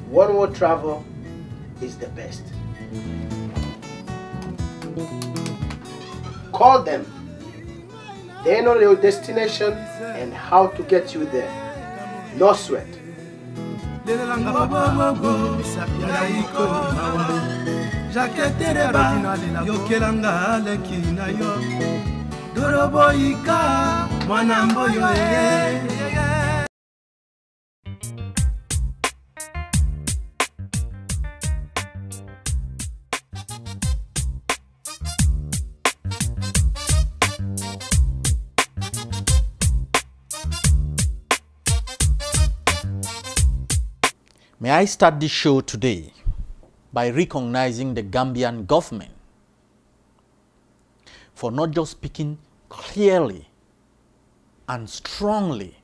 one-way travel is the best. Call them. They know your destination and how to get you there. No sweat. May I start this show today by recognizing the Gambian government for not just speaking clearly and strongly,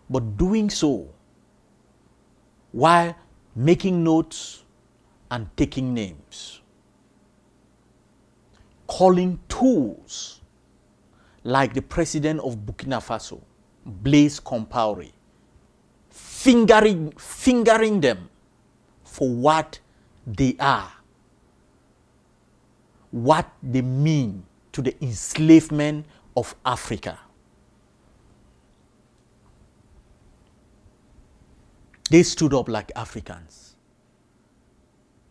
but doing so while making notes and taking names, calling tools like the president of Burkina Faso, Blaise Compaoré, fingering them for what they are, what they mean to the enslavement of Africa. They stood up like Africans.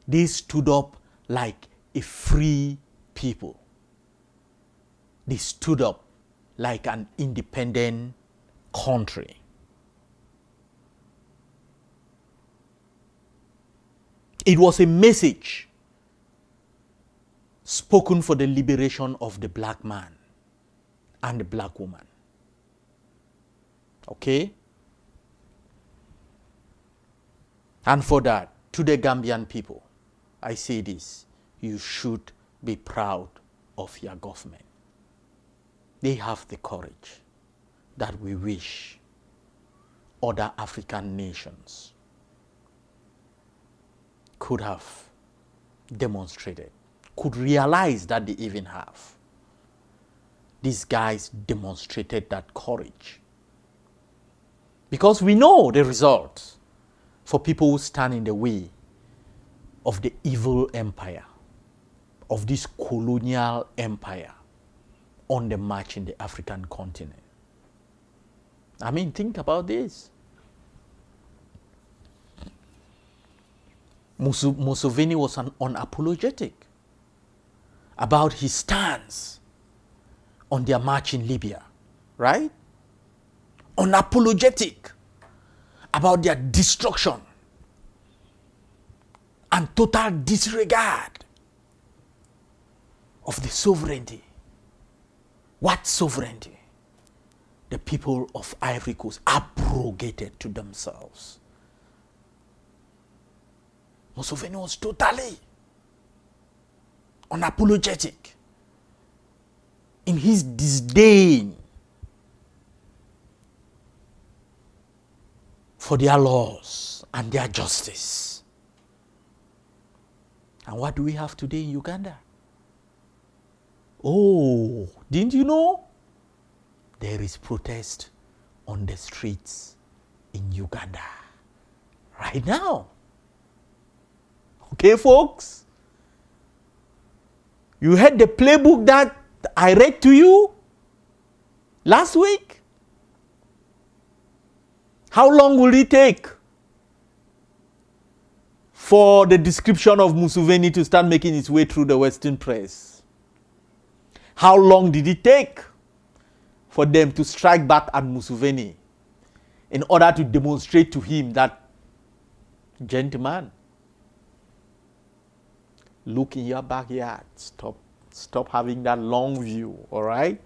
They stood up like a free people. They stood up like an independent country. It was a message spoken for the liberation of the black man and the black woman. Okay? And for that, to the Gambian people, I say this: you should be proud of your government. They have the courage that we wish other African nations could have demonstrated, could realize that they even have. These guys demonstrated that courage. Because we know the result for people who stand in the way of the evil empire, of this colonial empire on the march in the African continent. I mean, think about this. Museveni was unapologetic about his stance on their march in Libya, right? Unapologetic about their destruction and total disregard of the sovereignty. What sovereignty? The people of Ivory Coast abrogated to themselves. Museveni was totally unapologetic in his disdain for their laws and their justice. And what do we have today in Uganda? Oh, didn't you know? There is protest on the streets in Uganda right now. Okay, folks? You heard the playbook that I read to you last week? How long will it take for the description of Museveni to start making its way through the Western press? How long did it take for them to strike back at Museveni in order to demonstrate to him that, gentleman, look in your backyard. Stop having that long view, all right?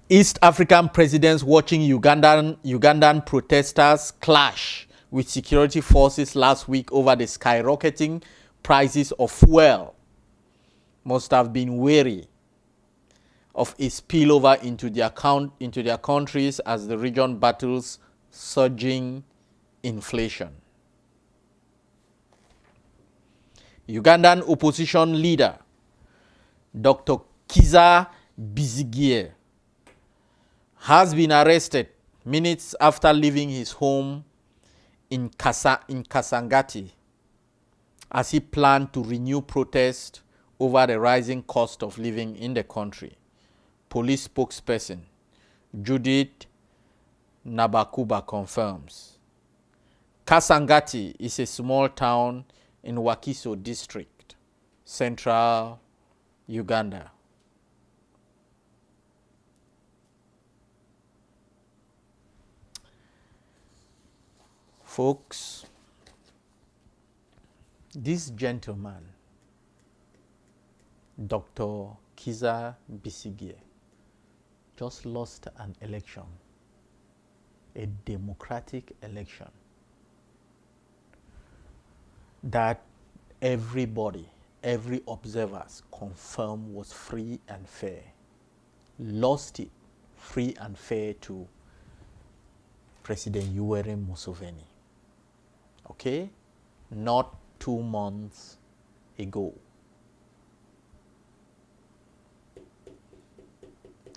East African presidents watching Ugandan protesters clash with security forces last week over the skyrocketing prices of fuel must have been wary of a spillover into their countries as the region battles surging inflation. Ugandan opposition leader Dr. Kizza Besigye has been arrested minutes after leaving his home in Kasangati as he planned to renew protest over the rising cost of living in the country. Police spokesperson Judith Nabakuba confirms. Kasangati is a small town in Wakiso district, central Uganda. Folks, this gentleman, Dr. Kiza Besigye, just lost an election, a democratic election that everybody, every observers confirm was free and fair. Lost it free and fair to President Yoweri Museveni. Okay? Not 2 months ago.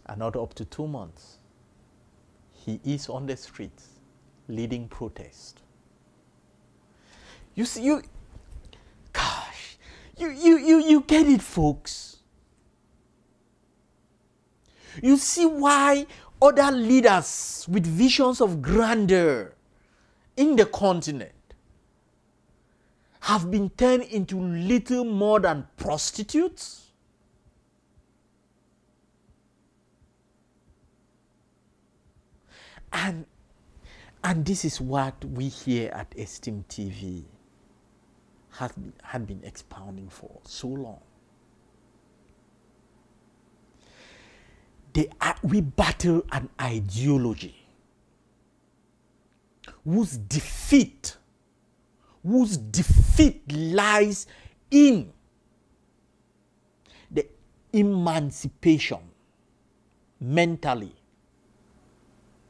And not up to 2 months. He is on the streets leading protest. You see, you get it, folks. You see why other leaders with visions of grandeur in the continent have been turned into little more than prostitutes? And this is what we here at Esteem TV had been expounding for so long. We battle an ideology whose defeat lies in the emancipation mentally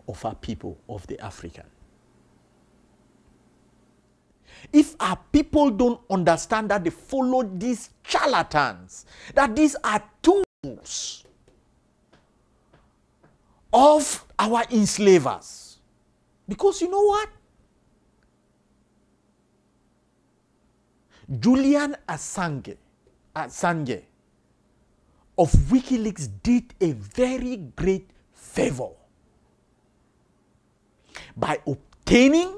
of our people, of the African. If our people don't understand that they follow these charlatans, that these are tools of our enslavers. Because you know what? Julian Assange of WikiLeaks did a very great favor by obtaining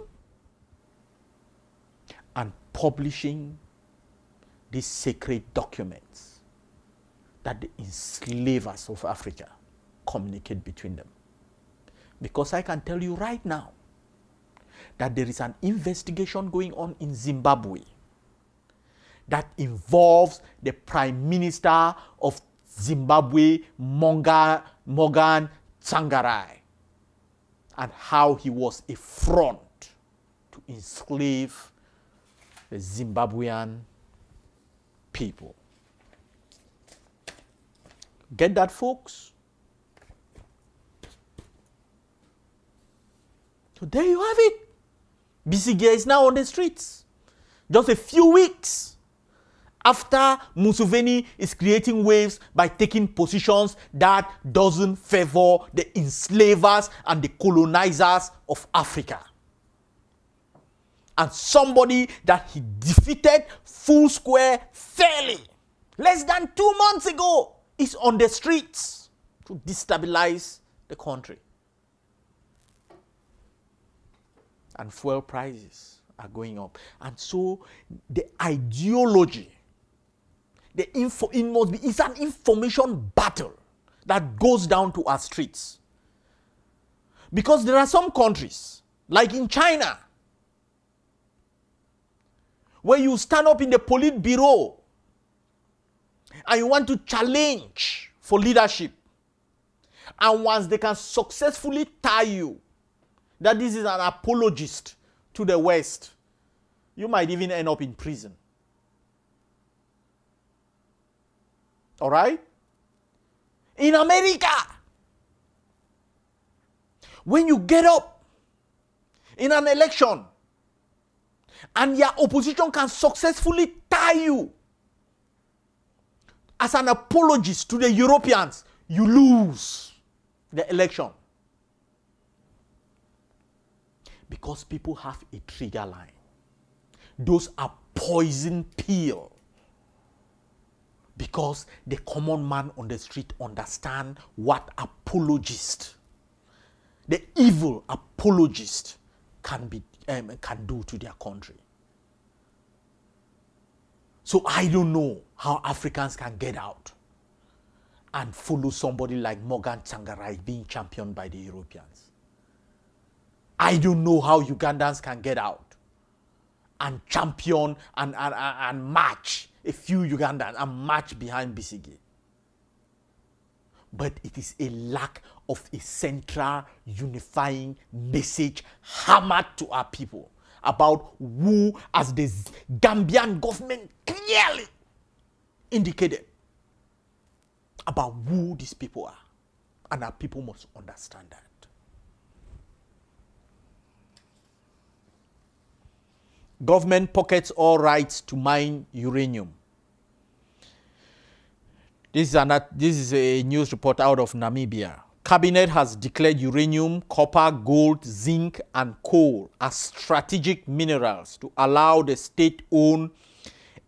and publishing these sacred documents that the enslavers of Africa communicate between them. Because I can tell you right now that there is an investigation going on in Zimbabwe that involves the Prime Minister of Zimbabwe, Morgan Tsvangirai, and how he was a front to enslave the Zimbabwean people. Get that, folks? So there you have it. Besigye is now on the streets. Just a few weeks after Museveni is creating waves by taking positions that doesn't favor the enslavers and the colonizers of Africa. And somebody that he defeated full square fairly less than 2 months ago is on the streets to destabilize the country. And fuel prices are going up. And so the ideology, it's an information battle that goes down to our streets. Because there are some countries, like in China, where you stand up in the Politburo and you want to challenge for leadership. And once they can successfully tie you that this is an apologist to the West, you might even end up in prison. All right? In America, when you get up in an election and your opposition can successfully tie you as an apologist to the Europeans, you lose the election. Because people have a trigger line. Those are poison pill. Because the common man on the street understand what apologist, the evil apologist can do to their country. So I don't know how Africans can get out and follow somebody like Morgan Tsvangirai being championed by the Europeans. I don't know how Ugandans can get out and champion and match a few Ugandans and march behind Bisigi. But it is a lack of a central unifying message hammered to our people about who, as the Gambian government clearly indicated, about who these people are. And our people must understand that. Government pockets all rights to mine uranium. This is a news report out of Namibia. Cabinet has declared uranium, copper, gold, zinc, and coal as strategic minerals to allow the state-owned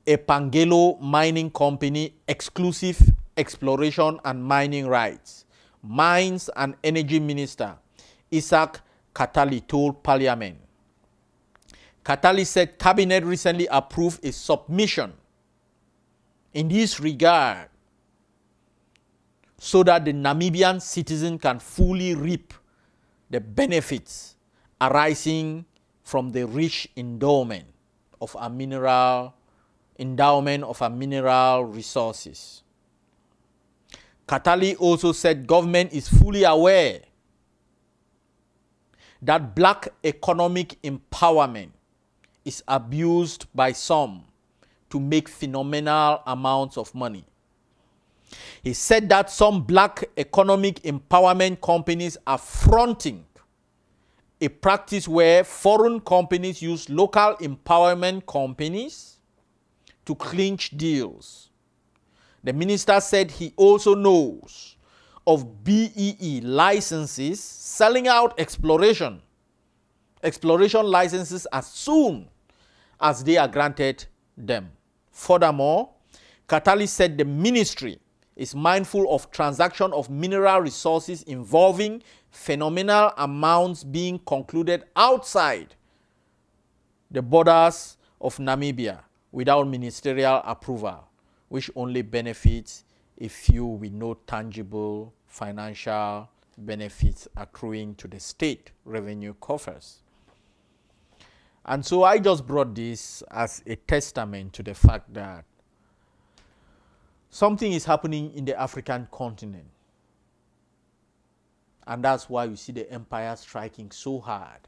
Epangelo Mining Company exclusive exploration and mining rights. Mines and Energy Minister Isaac Katali told Parliament. Katali said Cabinet recently approved a submission in this regard so that the Namibian citizen can fully reap the benefits arising from the rich endowment of our mineral resources. Katali also said government is fully aware that black economic empowerment is abused by some to make phenomenal amounts of money. He said that some black economic empowerment companies are fronting a practice where foreign companies use local empowerment companies to clinch deals. The minister said he also knows of BEE licenses selling out exploration licenses as soon as they are granted them. Furthermore, Katali said the ministry is mindful of transaction of mineral resources involving phenomenal amounts being concluded outside the borders of Namibia without ministerial approval, which only benefits a few with no tangible financial benefits accruing to the state revenue coffers. And so I just brought this as a testament to the fact that something is happening in the African continent. And that's why you see the empire striking so hard.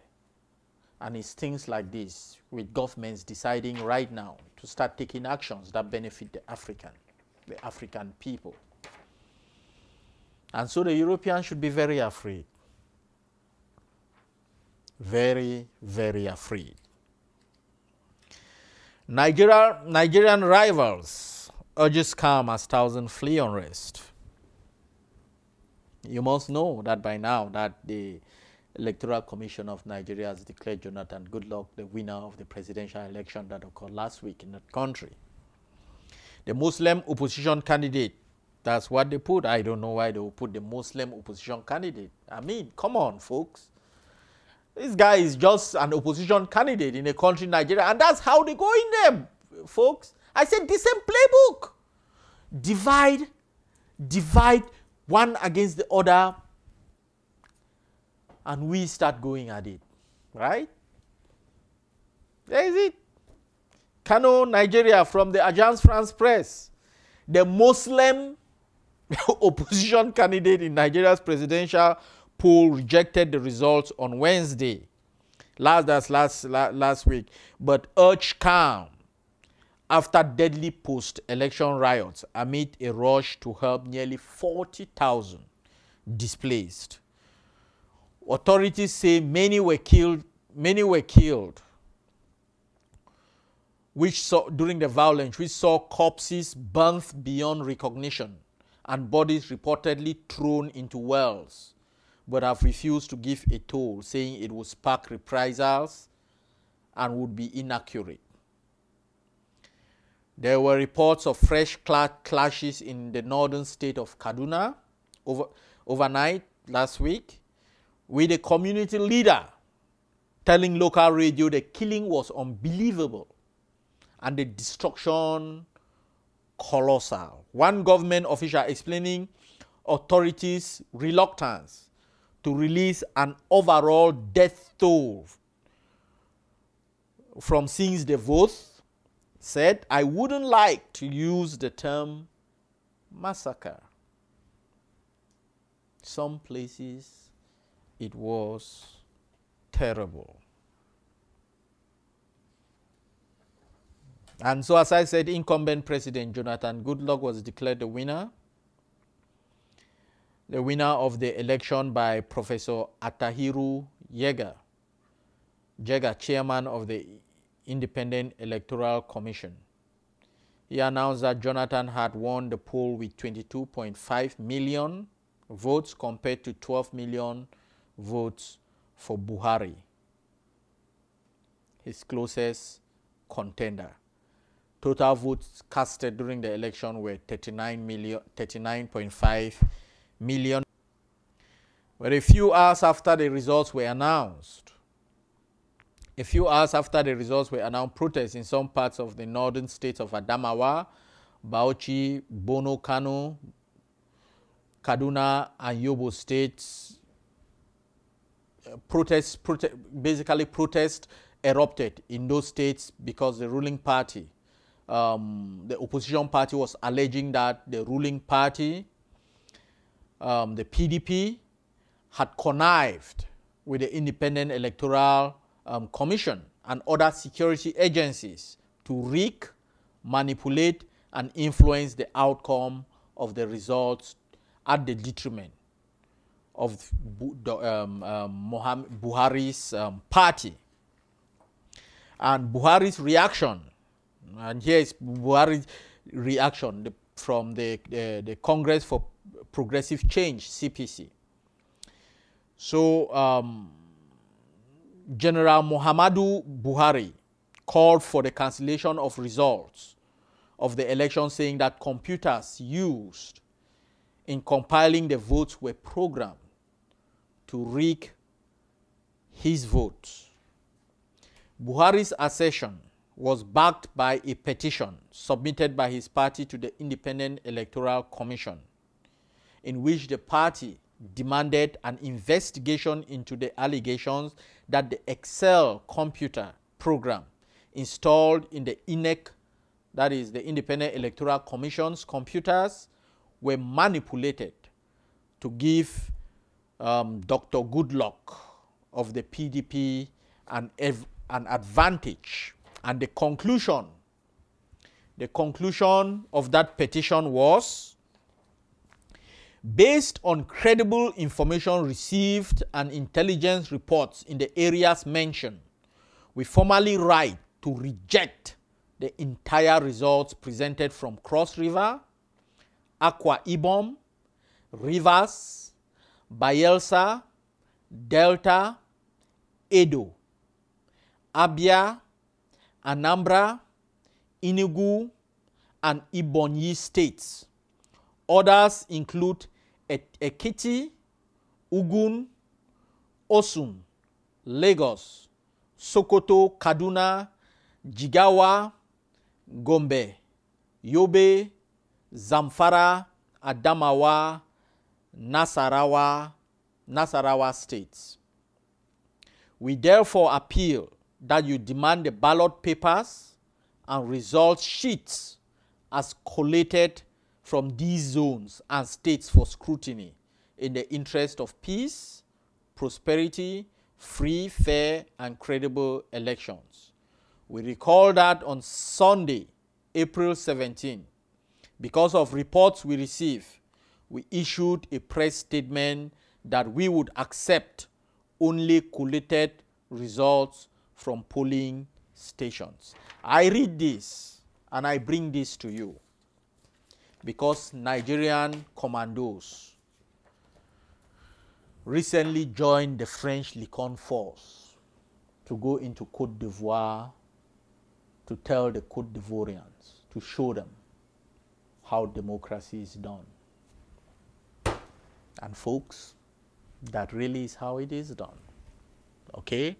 And it's things like this, with governments deciding right now to start taking actions that benefit the African people. And so the Europeans should be very afraid. Very, very afraid. Nigerian rivals urges calm as thousands flee unrest. You must know that by now that the Electoral Commission of Nigeria has declared Jonathan Goodluck the winner of the presidential election that occurred last week in that country. The Muslim opposition candidate, that's what they put. I don't know why they will put the Muslim opposition candidate. I mean, come on, folks. This guy is just an opposition candidate in a country, Nigeria, and that's how they go in there, folks. I said the same playbook. Divide one against the other, and we start going at it, right? There is it. Kano, Nigeria, from the Agence France Presse. The Muslim opposition candidate in Nigeria's presidential poll rejected the results on Wednesday, last week, but urged calm after deadly post-election riots amid a rush to help nearly 40,000 displaced. Authorities say many were killed during the violence, which saw corpses burnt beyond recognition and bodies reportedly thrown into wells. but have refused to give a toll, saying it would spark reprisals and would be inaccurate. There were reports of fresh clashes in the northern state of Kaduna overnight last week, with a community leader telling local radio the killing was unbelievable and the destruction colossal. One government official explaining authorities' reluctance to release an overall death toll from since the vote said, "I wouldn't like to use the term massacre." Some places it was terrible. And so, as I said, incumbent President Jonathan Goodluck was declared the winner of the election by Professor Atahiru Jega, chairman of the Independent Electoral Commission. He announced that Jonathan had won the poll with 22.5 million votes compared to 12 million votes for Buhari, his closest contender. Total votes casted during the election were 39.5 million. But a few hours after the results were announced, protests in some parts of the northern states of Adamawa, Bauchi, Bono, Kano, Kaduna, and Yobe states, protests erupted in those states because the ruling party, the opposition party, was alleging that the ruling party, the PDP, had connived with the Independent Electoral Commission and other security agencies to rig, manipulate, and influence the outcome of the results at the detriment of Buhari's party. And Buhari's reaction, and here is Buhari's reaction from the Congress for Progressive Change, CPC. So, General Muhammadu Buhari called for the cancellation of results of the election, saying that computers used in compiling the votes were programmed to rig his votes. Buhari's assertion was backed by a petition submitted by his party to the Independent Electoral Commission, in which the party demanded an investigation into the allegations that the Excel computer program installed in the INEC, that is the Independent Electoral Commission's computers, were manipulated to give Dr. Goodluck of the PDP an advantage. And the conclusion of that petition was, based on credible information received and intelligence reports in the areas mentioned, we formally write to reject the entire results presented from Cross River, Akwa Ibom, Rivers, Bayelsa, Delta, Edo, Abia, Anambra, Enugu, and Ebonyi states. Others include Ekiti, Ogun, Osun, Lagos, Sokoto, Kaduna, Jigawa, Gombe, Yobe, Zamfara, Adamawa, Nasarawa states. We therefore appeal that you demand the ballot papers and result sheets as collated from these zones and states for scrutiny in the interest of peace, prosperity, free, fair, and credible elections. We recall that on Sunday, April 17, because of reports we received, we issued a press statement that we would accept only collated results from polling stations. I read this and I bring this to you because Nigerian commandos recently joined the French Licon force to go into Côte d'Ivoire to tell the Côte d'Ivoirians, to show them how democracy is done. And folks, that really is how it is done. Okay?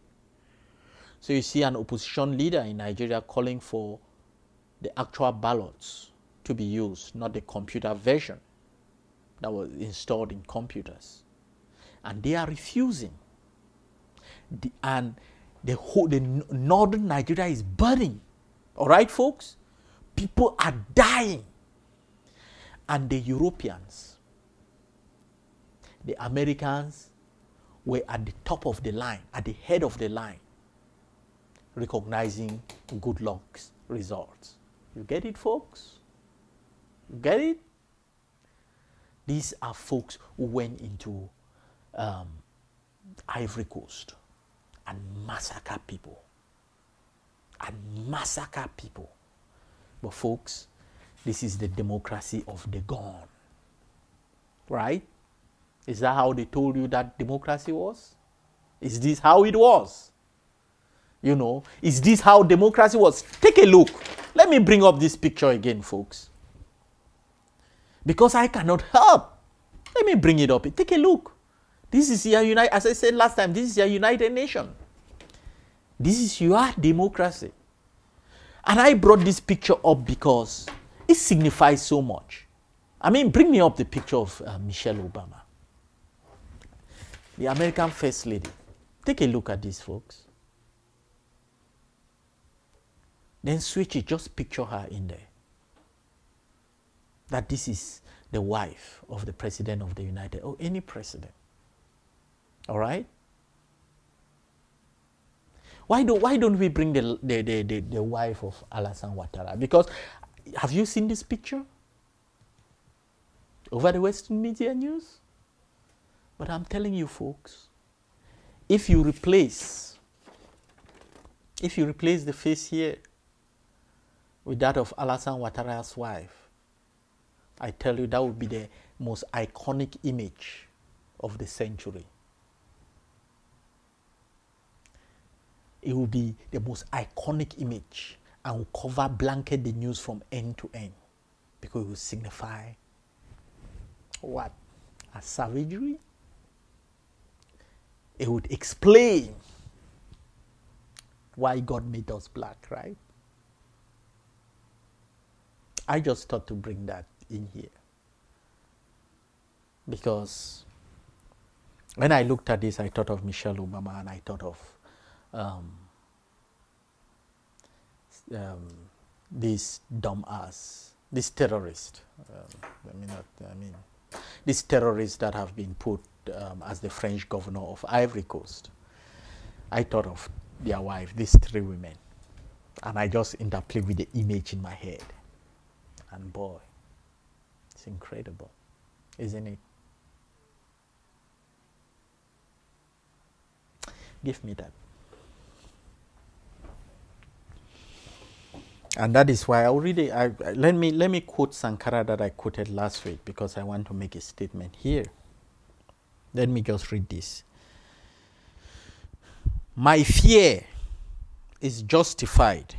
So you see an opposition leader in Nigeria calling for the actual ballots to be used, not the computer version that was installed in computers. And they are refusing. The northern Nigeria is burning. All right, folks? People are dying. And the Europeans, the Americans, were at the top of the line, at the head of the line, recognizing good luck's results. You get it, folks? You get it? These are folks who went into Ivory Coast and massacre people. But folks, this is the democracy of the gone. Right? Is that how they told you that democracy was? Is this how it was? You know, is this how democracy was? Take a look. Let me bring up this picture again, folks. Because I cannot help. Let me bring it up. Take a look. This is your United, as I said last time, this is your United Nation. This is your democracy. And I brought this picture up because it signifies so much. I mean, bring me up the picture of Michelle Obama, the American First Lady. Take a look at this, folks. Then switch it, just picture her in there. That this is the wife of the President of the United, or any president. All right? Why don't we bring the wife of Alassane Ouattara? Because have you seen this picture over the Western media news? But I'm telling you, folks, if you replace the face here with that of Alassane Ouattara's wife, I tell you that would be the most iconic image of the century. It will be the most iconic image and will cover, blanket the news from end to end, because it will signify what? A savagery? It would explain why God made us black, right? I just thought to bring that in here. Because when I looked at this, I thought of Michelle Obama and I thought of this dumbass, this terrorist. These terrorists that have been put as the French governor of Ivory Coast. I thought of their wife, these three women, and I just interplayed with the image in my head. And boy, it's incredible, isn't it? Give me that. And that is why I'll read it. Let me quote Sankara that I quoted last week, because I want to make a statement here. Let me just read this. My fear is justified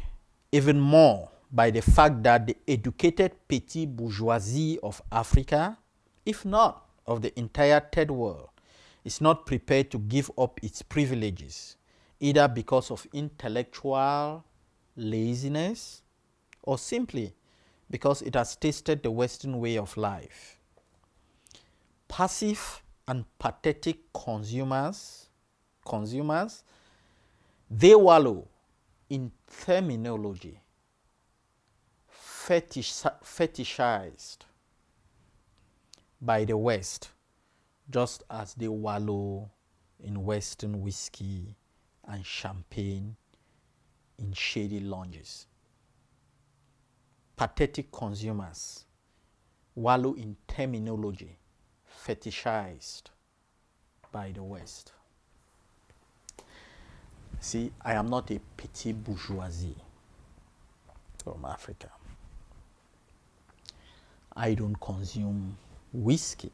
even more by the fact that the educated petit bourgeoisie of Africa, if not of the entire third world, is not prepared to give up its privileges, either because of intellectual laziness or simply because it has tasted the Western way of life. Passive and pathetic consumers, they wallow in terminology fetishized by the West, just as they wallow in Western whiskey and champagne in shady lounges. Pathetic consumers wallow in terminology fetishized by the West. See, I am not a petit bourgeoisie from Africa. I don't consume whiskey.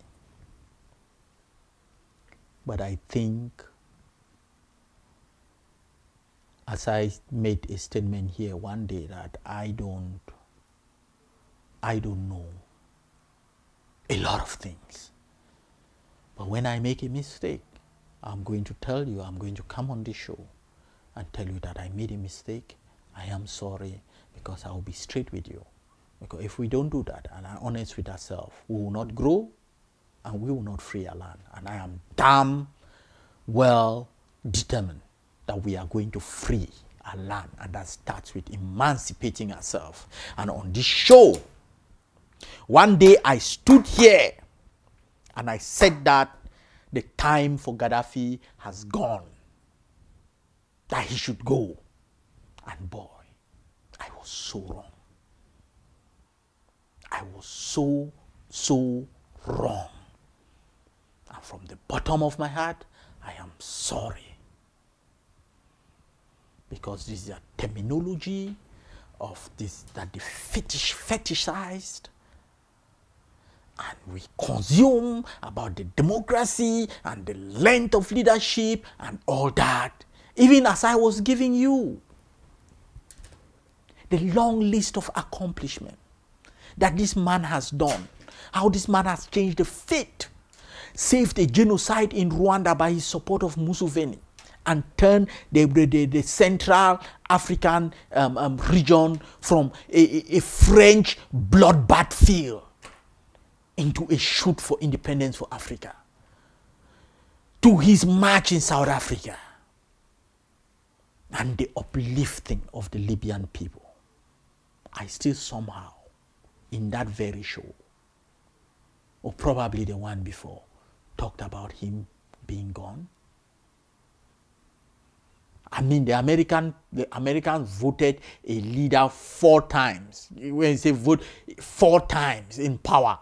But I think, as I made a statement here one day, that I don't know a lot of things. But when I make a mistake, I'm going to tell you, I'm going to come on this show and tell you that I made a mistake. I am sorry, because I will be straight with you. Because if we don't do that and are honest with ourselves, we will not grow and we will not free our land. And I am damn well determined that we are going to free our land. And that starts with emancipating ourselves. And on this show, one day I stood here and I said that the time for Gaddafi has gone, that he should go. And boy, I was so wrong. I was so wrong. And from the bottom of my heart, I am sorry. Because this is a terminology of this that the fetishized, and we consume about the democracy and the length of leadership and all that. Even as I was giving you the long list of accomplishments that this man has done, how this man has changed the fate, saved a genocide in Rwanda by his support of Museveni, and turned the Central African region from a French bloodbath field into a shoot for independence for Africa, to his march in South Africa, and the uplifting of the Libyan people. I still somehow, in that very show, or probably the one before, talked about him being gone. I mean, the Americans voted a leader 4 times. When you say vote, 4 times in power.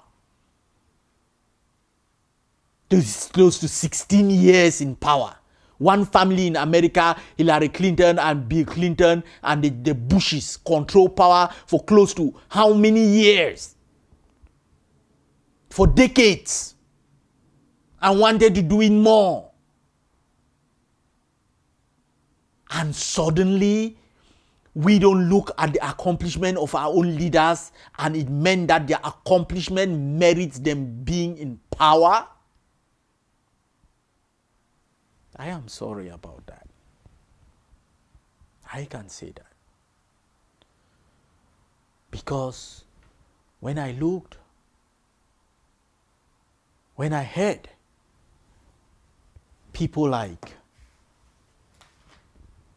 Close to 16 years in power. One family in America, Hillary Clinton and Bill Clinton and the Bushes, control power for close to how many years? For decades. And wanted to do it more. And suddenly, we don't look at the accomplishment of our own leaders, and it meant that their accomplishment merits them being in power. I am sorry about that. I can say that. Because when I looked, when I heard people like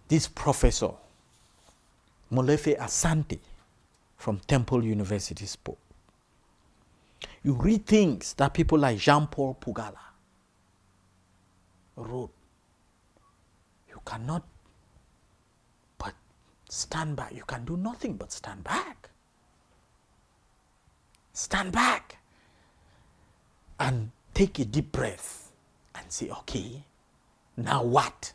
this professor, Molefe Asante from Temple University spoke, you read things that people like Jean-Paul Pugala wrote, you cannot but stand back. You can do nothing but stand back. Stand back and take a deep breath and say, okay, now what?